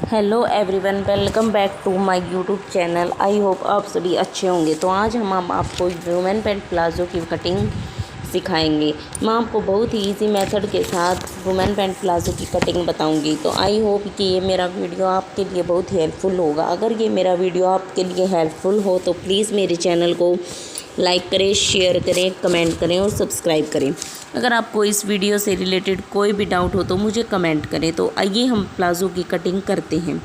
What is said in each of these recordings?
Hello everyone, welcome back to my YouTube channel. I hope आप सभी अच्छे होंगे। तो आज हम आपको वुमेन पैंट प्लाज़ो की कटिंग सिखाएंगे। मैं आपको बहुत ही इजी मेथड के साथ वुमेन पैंट प्लाज़ो की कटिंग बताऊंगी। तो आई होप कि ये मेरा वीडियो आपके लिए बहुत ही हेल्पफुल होगा। अगर ये मेरा वीडियो आपके लिए हेल्पफुल हो तो प्लीज़ मेरे चैनल को लाइक करें, शेयर करें, कमेंट करें और सब्सक्राइब करें। अगर आपको इस वीडियो से रिलेटेड कोई भी डाउट हो तो मुझे कमेंट करें। तो आइए हम प्लाज़ो की कटिंग करते हैं।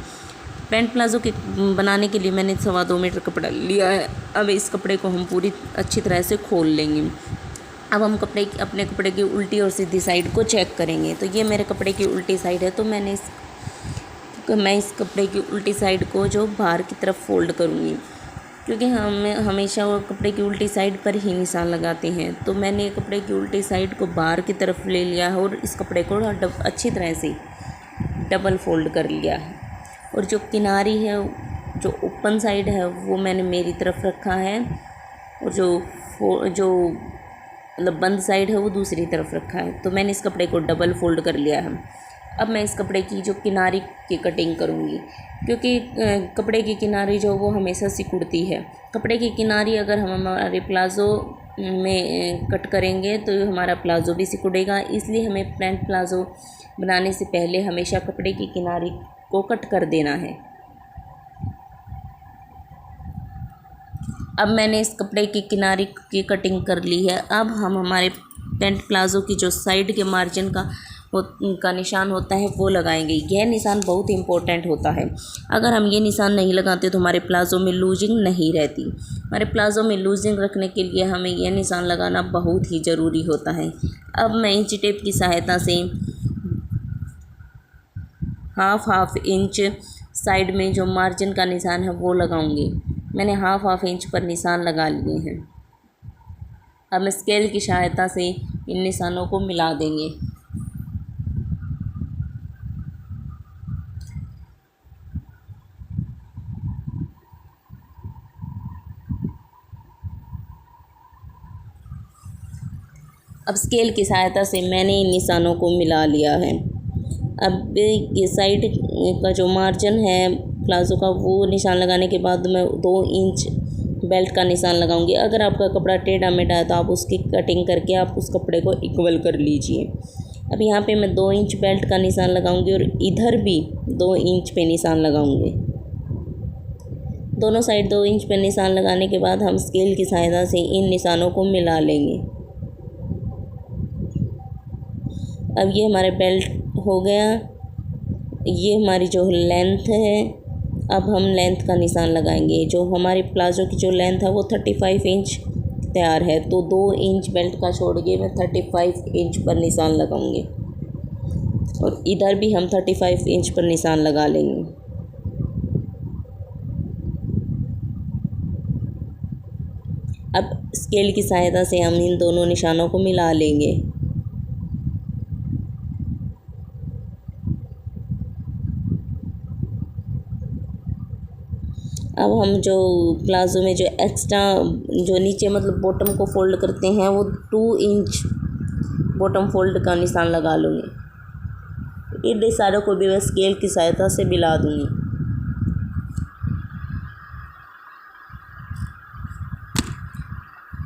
पैंट प्लाज़ो के बनाने के लिए मैंने 2.25 मीटर कपड़ा लिया है। अब इस कपड़े को हम पूरी अच्छी तरह से खोल लेंगे। अब हम अपने कपड़े की उल्टी और सीधी साइड को चेक करेंगे। तो ये मेरे कपड़े की उल्टी साइड है, तो मैं इस कपड़े की उल्टी साइड को जो बाहर की तरफ फोल्ड करूँगी, क्योंकि हम हमेशा वो कपड़े की उल्टी साइड पर ही निशान लगाते हैं। तो मैंने कपड़े की उल्टी साइड को बाहर की तरफ ले लिया है और इस कपड़े को अच्छी तरह से डबल फोल्ड कर लिया है। और जो किनारी है, जो ओपन साइड है, वो मैंने मेरी तरफ रखा है और जो मतलब बंद साइड है वो दूसरी तरफ रखा है। तो मैंने इस कपड़े को डबल फोल्ड कर लिया है। अब मैं इस कपड़े की जो किनारी की कटिंग करूँगी, क्योंकि कपड़े की किनारी जो वो हमेशा सिकुड़ती है। कपड़े की किनारी अगर हम हमारे प्लाज़ो में कट करेंगे तो हमारा प्लाज़ो भी सिकुड़ेगा। इसलिए हमें पैंट प्लाज़ो बनाने से पहले हमेशा कपड़े की किनारी को कट कर देना है। अब मैंने इस कपड़े की किनारी की कटिंग कर ली है। अब हम हमारे पैंट प्लाज़ो की जो साइड के मार्जिन का निशान होता है वो लगाएंगे। यह निशान बहुत इम्पोर्टेंट होता है। अगर हम ये निशान नहीं लगाते तो हमारे प्लाज़ो में लूजिंग नहीं रहती। हमारे प्लाज़ो में लूजिंग रखने के लिए हमें यह निशान लगाना बहुत ही ज़रूरी होता है। अब मैं इंच टेप की सहायता से हाफ इंच साइड में जो मार्जिन का निशान है वो लगाऊंगी। मैंने हाफ इंच पर निशान लगा लिए हैं। अब हम स्केल की सहायता से इन निशानों को मिला देंगे। अब स्केल की सहायता से मैंने इन निशानों को मिला लिया है। अब ये साइड का जो मार्जिन है प्लाज़ो का, वो निशान लगाने के बाद मैं 2 इंच बेल्ट का निशान लगाऊंगी। अगर आपका कपड़ा टेढ़ा मेढ़ा है तो आप उसकी कटिंग करके आप उस कपड़े को इक्वल कर लीजिए। अब यहाँ पे मैं 2 इंच बेल्ट का निशान लगाऊंगी और इधर भी 2 इंच पे निशान लगाऊंगी। दोनों साइड 2 इंच पे निशान लगाने के बाद हम स्केल की सहायता से इन निशानों को मिला लेंगे। अब ये हमारे बेल्ट हो गया। ये हमारी जो लेंथ है, अब हम लेंथ का निशान लगाएंगे। जो हमारे प्लाज़ो की जो लेंथ है वो 35 इंच तैयार है, तो 2 इंच बेल्ट का छोड़ के मैं 35 इंच पर निशान लगाऊंगी और इधर भी हम 35 इंच पर निशान लगा लेंगे। अब स्केल की सहायता से हम इन दोनों निशानों को मिला लेंगे। अब हम जो प्लाज़ो में जो एक्स्ट्रा जो नीचे मतलब बॉटम को फोल्ड करते हैं वो 2 इंच बॉटम फोल्ड का निशान लगा लूँगी। इन निशानों को भी मैं स्केल की सहायता से मिला दूँगी।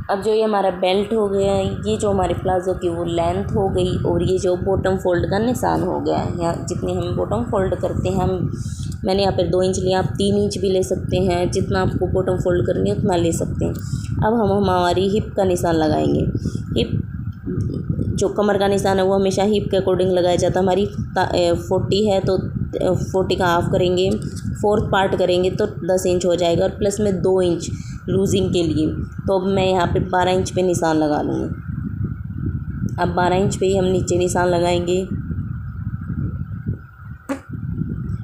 अब जो ये हमारा बेल्ट हो गया है, ये जो हमारे प्लाज़ो की वो लेंथ हो गई और ये जो बॉटम फोल्ड का निशान हो गया है। यहाँ जितने हम बॉटम फोल्ड करते हैं, मैंने यहाँ पर 2 इंच लिया, आप 3 इंच भी ले सकते हैं। जितना आपको बॉटम फोल्ड करनी है उतना ले सकते हैं। अब हम हमारी हिप का निशान लगाएंगे। हिप जो कमर का निशान है वो हमेशा हिप के अकॉर्डिंग लगाया जाता है। हमारी 40 है तो 40 का हाफ करेंगे, 4th पार्ट करेंगे तो 10 इंच हो जाएगा और प्लस में 2 इंच लूजिंग के लिए। तो अब मैं यहाँ पे 12 इंच पे निशान लगा लूँगी। अब 12 इंच पे ही हम नीचे निशान लगाएंगे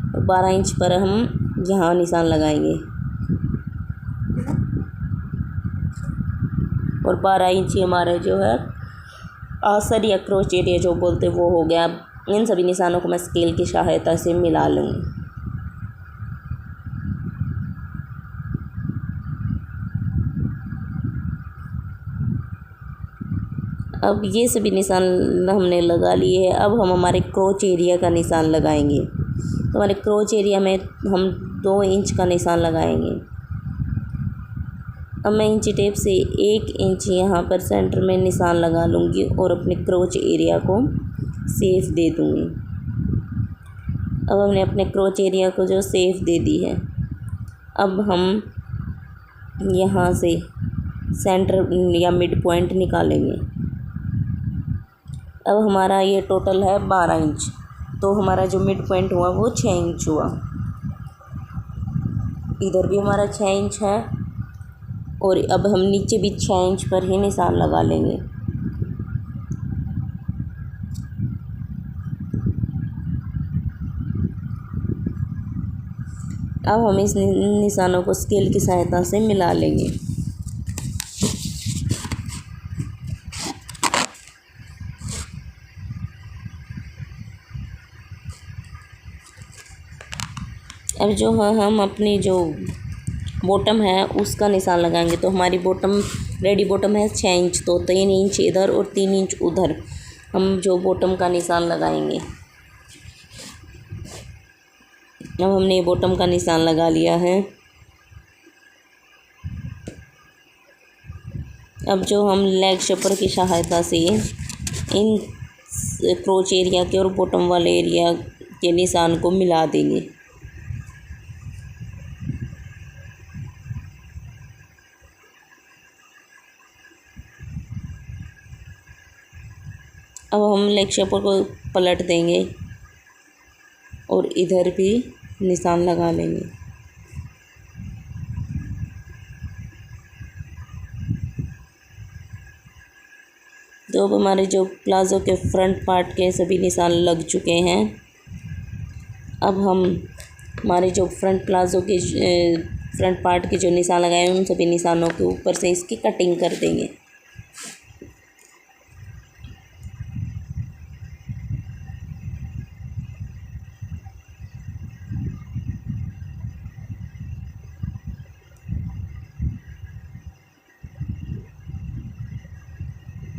और 12 इंच पर हम यहाँ निशान लगाएंगे और 12 इंच ही हमारा जो है आसर या क्रोच एरिया जो बोलते वो हो गया। अब इन सभी निशानों को मैं स्केल की सहायता से मिला लूँगी। अब ये सभी निशान हमने लगा लिए हैं। अब हम हमारे क्रोच एरिया का निशान लगाएंगे। तो हमारे क्रोच एरिया में हम 2 इंच का निशान लगाएंगे। अब मैं इंची टेप से 1 इंच यहाँ पर सेंटर में निशान लगा लूँगी और अपने क्रोच एरिया को सेफ दे दूँगी। अब हमने अपने क्रोच एरिया को जो सेफ दे दी है, अब हम यहाँ से सेंटर या मिड पॉइंट निकालेंगे। अब हमारा ये टोटल है 12 इंच, तो हमारा जो मिड पॉइंट हुआ वो 6 इंच हुआ। इधर भी हमारा 6 इंच है और अब हम नीचे भी 6 इंच पर ही निशान लगा लेंगे। अब हम इस निशानों को स्केल की सहायता से मिला लेंगे। अब जो है हम अपनी जो बॉटम है उसका निशान लगाएंगे। तो हमारी बॉटम रेडी बॉटम है 6 इंच, तो 3 इंच इधर और 3 इंच उधर हम जो बॉटम का निशान लगाएंगे। अब हमने बॉटम का निशान लगा लिया है। अब जो हम लेग शेपर की सहायता से इन क्रोच एरिया के और बॉटम वाले एरिया के निशान को मिला देंगे। अब हम लेग शेपर को पलट देंगे और इधर भी निशान लगा लेंगे। तो अब हमारे जो प्लाज़ो के फ्रंट पार्ट के सभी निशान लग चुके हैं। अब हम हमारे जो फ्रंट प्लाज़ो के फ्रंट पार्ट के जो निशान लगाए हैं उन सभी निशानों के ऊपर से इसकी कटिंग कर देंगे।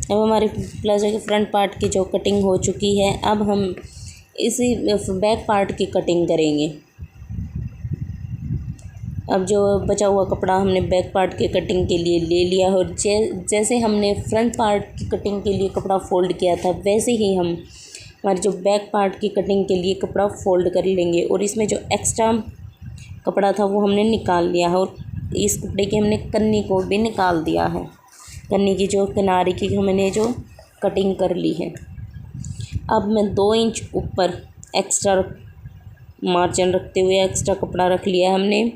अब हमारे प्लाज़ो के फ्रंट पार्ट की जो कटिंग हो चुकी है, अब हम इसी बैक पार्ट की कटिंग करेंगे। अब जो बचा हुआ कपड़ा हमने बैक पार्ट के कटिंग के लिए ले लिया और जैसे हमने फ्रंट पार्ट की कटिंग के लिए कपड़ा फ़ोल्ड किया था, वैसे ही हम हमारे जो बैक पार्ट की कटिंग के लिए कपड़ा फ़ोल्ड कर लेंगे। और इसमें जो एक्स्ट्रा कपड़ा था वो हमने निकाल लिया है और इस कपड़े की हमने कन्नी को भी निकाल दिया है। कन्नी की जो किनारे की हमने जो कटिंग कर ली है। अब मैं 2 इंच ऊपर एक्स्ट्रा मार्जिन रखते हुए एक्स्ट्रा कपड़ा रख लिया हमने।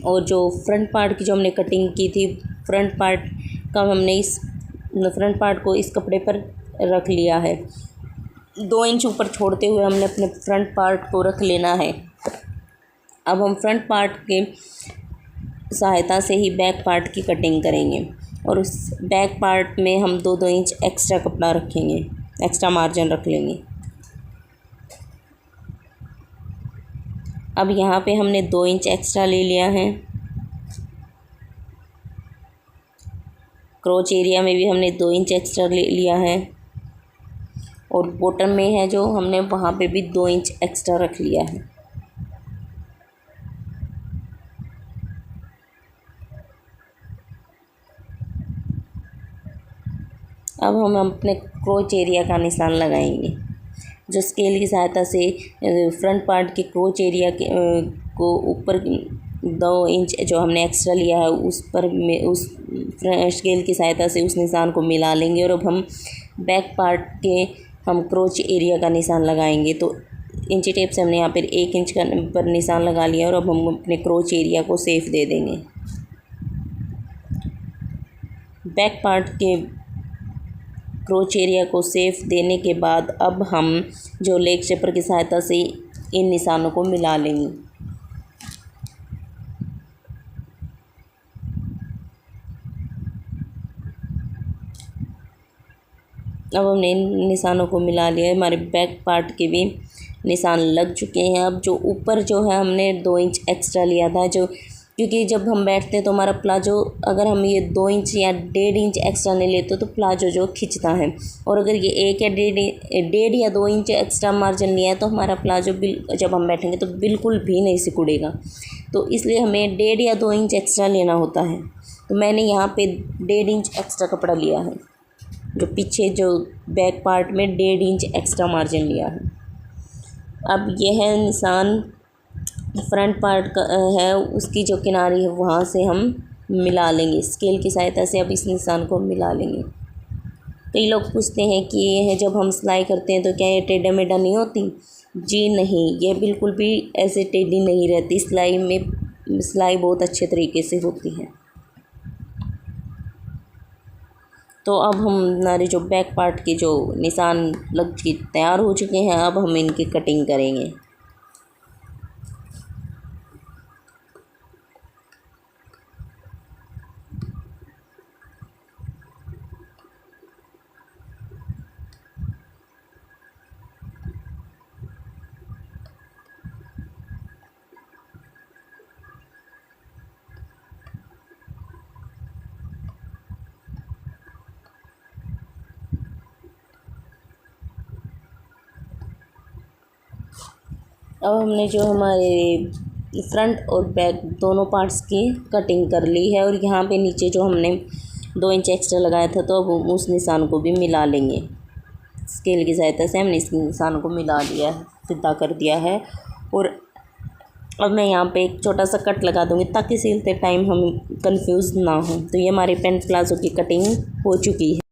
और जो फ्रंट पार्ट की जो हमने कटिंग की थी, फ्रंट पार्ट का हमने इस फ्रंट पार्ट को इस कपड़े पर रख लिया है। 2 इंच ऊपर छोड़ते हुए हमने अपने फ्रंट पार्ट को रख लेना है। अब हम फ्रंट पार्ट के सहायता से ही बैक पार्ट की कटिंग करेंगे और उस बैक पार्ट में हम 2-2 इंच एक्स्ट्रा कपड़ा रखेंगे, एक्स्ट्रा मार्जिन रख लेंगे। अब यहाँ पे हमने 2 इंच एक्स्ट्रा ले लिया है। क्रोच एरिया में भी हमने 2 इंच एक्स्ट्रा ले लिया है और बॉटम में है जो हमने वहाँ पे भी 2 इंच एक्स्ट्रा रख लिया है। अब हम अपने क्रोच एरिया का निशान लगाएंगे। जो स्केल की सहायता से फ्रंट पार्ट के क्रोच एरिया के को ऊपर 2 इंच जो हमने एक्स्ट्रा लिया है उस पर में उस स्केल की सहायता से उस निशान को मिला लेंगे। और अब हम बैक पार्ट के हम क्रोच एरिया का निशान लगाएंगे। तो इंची टेप से हमने यहाँ पर 1 इंच का पर निशान लगा लिया और अब हम अपने क्रोच एरिया को सेफ दे देंगे। बैक पार्ट के क्रोच एरिया को सेफ देने के बाद अब हम जो लेग शेपर की सहायता से इन निशानों को मिला लेंगे। अब हमने इन निशानों को मिला लिया है। हमारे बैक पार्ट के भी निशान लग चुके हैं। अब जो ऊपर जो है हमने 2 इंच एक्स्ट्रा लिया था, जो क्योंकि जब हम बैठते हैं तो हमारा प्लाजो, अगर हम ये 2 इंच या 1.5 इंच एक्स्ट्रा नहीं लेते तो प्लाजो जो खिंचता है, और अगर ये 1 या 1.5 या 2 इंच एक्स्ट्रा मार्जिन लिया है तो हमारा प्लाजो जब हम बैठेंगे तो बिल्कुल भी नहीं सिकुड़ेगा। तो इसलिए हमें 1.5 या 2 इंच एक्स्ट्रा लेना होता है। तो मैंने यहाँ पे 1.5 इंच एक्स्ट्रा कपड़ा लिया है, जो पीछे जो बैक पार्ट में 1.5 इंच एक्स्ट्रा मार्जिन लिया है। अब यह है निशान फ्रंट पार्ट का है, उसकी जो किनारी है वहाँ से हम मिला लेंगे स्केल की सहायता से। अब इस निशान को हम मिला लेंगे। कई लोग पूछते हैं कि यह जब हम सिलाई करते हैं तो क्या ये टेढ़ा मेढ़ा नहीं होती? जी नहीं, ये बिल्कुल भी ऐसे टेढ़ी नहीं रहती। सिलाई बहुत अच्छे तरीके से होती है। तो अब हमारे जो बैक पार्ट के जो निशान लग के तैयार हो चुके हैं, अब हम इनकी कटिंग करेंगे। अब हमने जो हमारे फ्रंट और बैक दोनों पार्ट्स की कटिंग कर ली है, और यहाँ पे नीचे जो हमने 2 इंच एक्स्ट्रा लगाया था तो अब उस निशान को भी मिला लेंगे। स्केल की सहायता से हमने इस निशान को मिला दिया है, सीधा कर दिया है। और अब मैं यहाँ पे एक छोटा सा कट लगा दूँगी ताकि सिलते टाइम हम कंफ्यूज ना हो। तो ये हमारे पैंट प्लाजो की कटिंग हो चुकी है।